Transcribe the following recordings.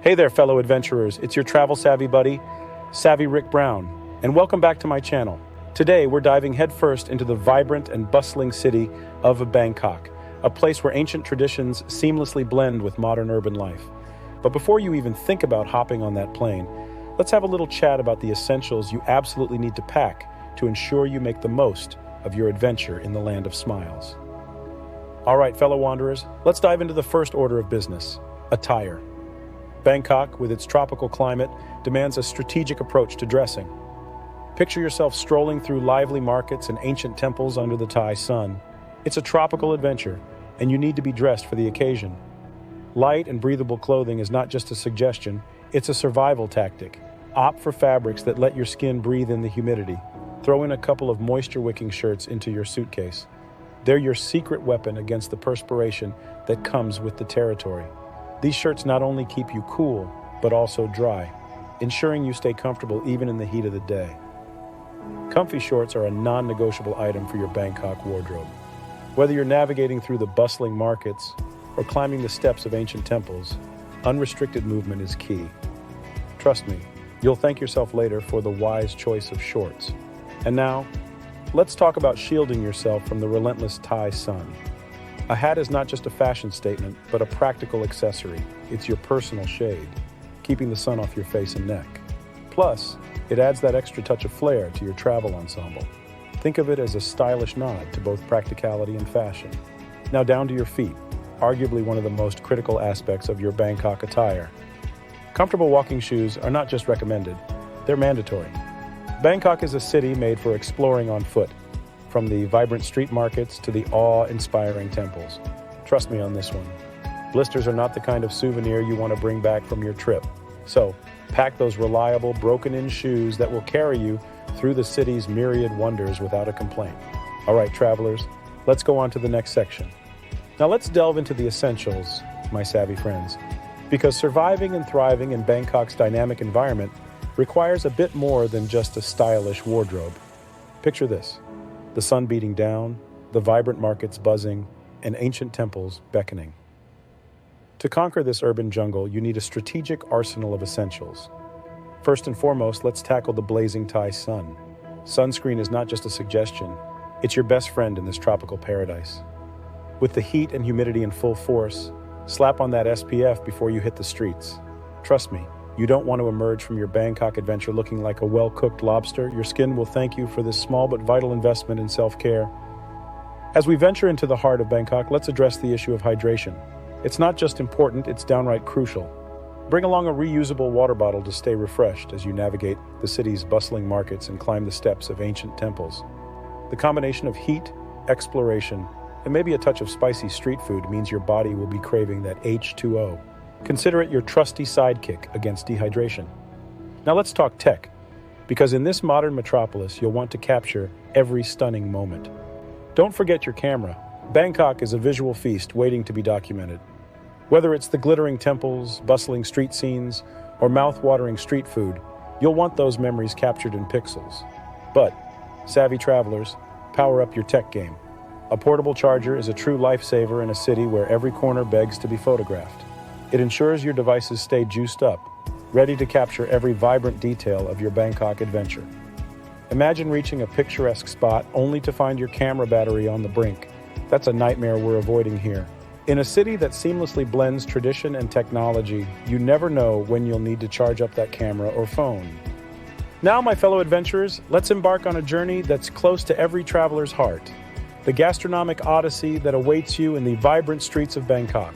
Hey there, fellow adventurers. It's your travel savvy buddy, Savvy Rick Brown, and welcome back to my channel. Today, we're diving headfirst into the vibrant and bustling city of Bangkok, a place where ancient traditions seamlessly blend with modern urban life. But before you even think about hopping on that plane, let's have a little chat about the essentials you absolutely need to pack to ensure you make the most of your adventure in the land of smiles. All right, fellow wanderers, let's dive into the first order of business: attire. Bangkok, with its tropical climate, demands a strategic approach to dressing. Picture yourself strolling through lively markets and ancient temples under the Thai sun. It's a tropical adventure, and you need to be dressed for the occasion. Light and breathable clothing is not just a suggestion, it's a survival tactic. Opt for fabrics that let your skin breathe in the humidity. Throw in a couple of moisture-wicking shirts into your suitcase. They're your secret weapon against the perspiration that comes with the territory. These shirts not only keep you cool, but also dry, ensuring you stay comfortable even in the heat of the day. Comfy shorts are a non-negotiable item for your Bangkok wardrobe. Whether you're navigating through the bustling markets or climbing the steps of ancient temples, unrestricted movement is key. Trust me, you'll thank yourself later for the wise choice of shorts. And now, let's talk about shielding yourself from the relentless Thai sun. A hat is not just a fashion statement, but a practical accessory. It's your personal shade, keeping the sun off your face and neck. Plus, it adds that extra touch of flair to your travel ensemble. Think of it as a stylish nod to both practicality and fashion. Now down to your feet, arguably one of the most critical aspects of your Bangkok attire. Comfortable walking shoes are not just recommended, they're mandatory. Bangkok is a city made for exploring on foot, from the vibrant street markets to the awe-inspiring temples. Trust me on this one. Blisters are not the kind of souvenir you want to bring back from your trip. So, pack those reliable, broken-in shoes that will carry you through the city's myriad wonders without a complaint. All right, travelers, let's go on to the next section. Now let's delve into the essentials, my savvy friends, because surviving and thriving in Bangkok's dynamic environment requires a bit more than just a stylish wardrobe. Picture this: the sun beating down, the vibrant markets buzzing, and ancient temples beckoning. To conquer this urban jungle, you need a strategic arsenal of essentials. First and foremost, let's tackle the blazing Thai sun. Sunscreen is not just a suggestion, it's your best friend in this tropical paradise. With the heat and humidity in full force, slap on that SPF before you hit the streets. Trust me, you don't want to emerge from your Bangkok adventure looking like a well-cooked lobster. Your skin will thank you for this small but vital investment in self-care. As we venture into the heart of Bangkok, let's address the issue of hydration. It's not just important, it's downright crucial. Bring along a reusable water bottle to stay refreshed as you navigate the city's bustling markets and climb the steps of ancient temples. The combination of heat, exploration, and maybe a touch of spicy street food means your body will be craving that H2O. Consider it your trusty sidekick against dehydration. Now let's talk tech, because in this modern metropolis, you'll want to capture every stunning moment. Don't forget your camera. Bangkok is a visual feast waiting to be documented. Whether it's the glittering temples, bustling street scenes, or mouth-watering street food, you'll want those memories captured in pixels. But, savvy travelers, power up your tech game. A portable charger is a true lifesaver in a city where every corner begs to be photographed. It ensures your devices stay juiced up, ready to capture every vibrant detail of your Bangkok adventure. Imagine reaching a picturesque spot only to find your camera battery on the brink. That's a nightmare we're avoiding here. In a city that seamlessly blends tradition and technology, you never know when you'll need to charge up that camera or phone. Now, my fellow adventurers, let's embark on a journey that's close to every traveler's heart. The gastronomic odyssey that awaits you in the vibrant streets of Bangkok.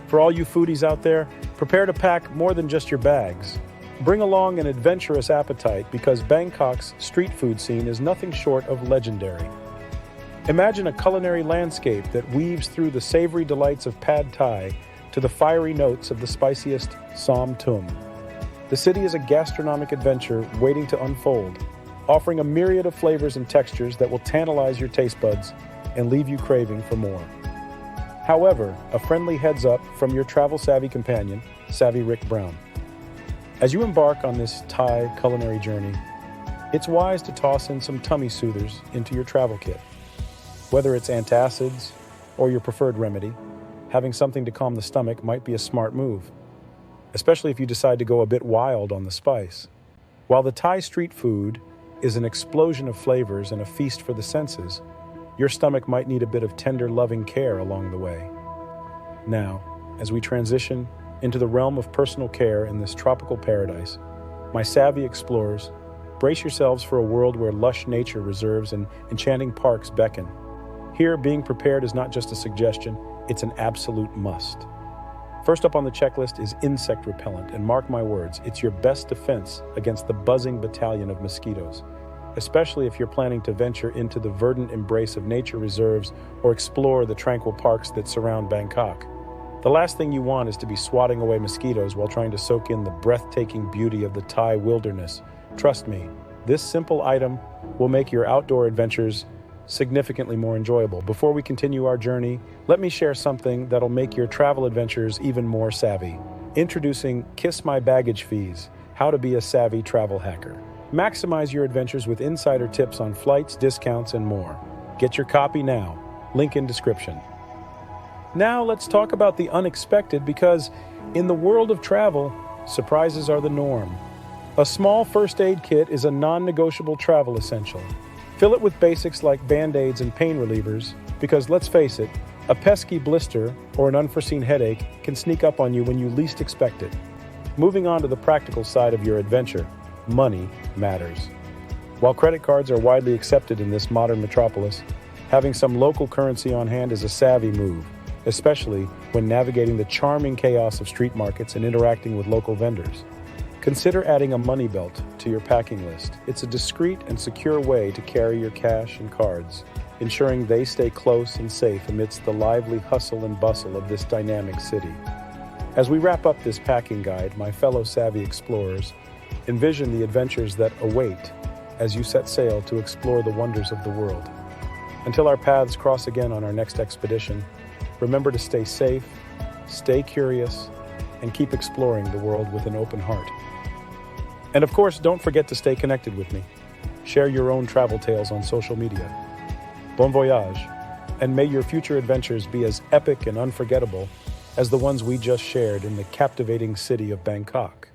For all you foodies out there, prepare to pack more than just your bags. Bring along an adventurous appetite because Bangkok's street food scene is nothing short of legendary. Imagine a culinary landscape that weaves through the savory delights of pad thai to the fiery notes of the spiciest som tum. The city is a gastronomic adventure waiting to unfold, offering a myriad of flavors and textures that will tantalize your taste buds and leave you craving for more. However, a friendly heads up from your travel-savvy companion, Savvy Rick Brown. As you embark on this Thai culinary journey, it's wise to toss in some tummy soothers into your travel kit. Whether it's antacids or your preferred remedy, having something to calm the stomach might be a smart move. especially if you decide to go a bit wild on the spice. While the Thai street food is an explosion of flavors and a feast for the senses, your stomach might need a bit of tender, loving care along the way. Now, as we transition into the realm of personal care in this tropical paradise, my savvy explorers, brace yourselves for a world where lush nature reserves and enchanting parks beckon. Here, being prepared is not just a suggestion, it's an absolute must. First up on the checklist is insect repellent, and mark my words, it's your best defense against the buzzing battalion of mosquitoes, especially if you're planning to venture into the verdant embrace of nature reserves or explore the tranquil parks that surround Bangkok. The last thing you want is to be swatting away mosquitoes while trying to soak in the breathtaking beauty of the Thai wilderness. Trust me, this simple item will make your outdoor adventures significantly more enjoyable. Before we continue our journey, let me share something that'll make your travel adventures even more savvy. Introducing Kiss My Baggage Fees, How to Be a Savvy Travel Hacker. Maximize your adventures with insider tips on flights, discounts, and more. Get your copy now. Link in description. Now let's talk about the unexpected, because in the world of travel, surprises are the norm. A small first aid kit is a non-negotiable travel essential. Fill it with basics like Band-Aids and pain relievers, because let's face it, a pesky blister or an unforeseen headache can sneak up on you when you least expect it. Moving on to the practical side of your adventure, money matters. While credit cards are widely accepted in this modern metropolis, having some local currency on hand is a savvy move, especially when navigating the charming chaos of street markets and interacting with local vendors. Consider adding a money belt to your packing list. It's a discreet and secure way to carry your cash and cards, ensuring they stay close and safe amidst the lively hustle and bustle of this dynamic city. As we wrap up this packing guide, my fellow savvy explorers, envision the adventures that await as you set sail to explore the wonders of the world. Until our paths cross again on our next expedition, remember to stay safe, stay curious, and keep exploring the world with an open heart. And of course, don't forget to stay connected with me. Share your own travel tales on social media. Bon voyage, and may your future adventures be as epic and unforgettable as the ones we just shared in the captivating city of Bangkok.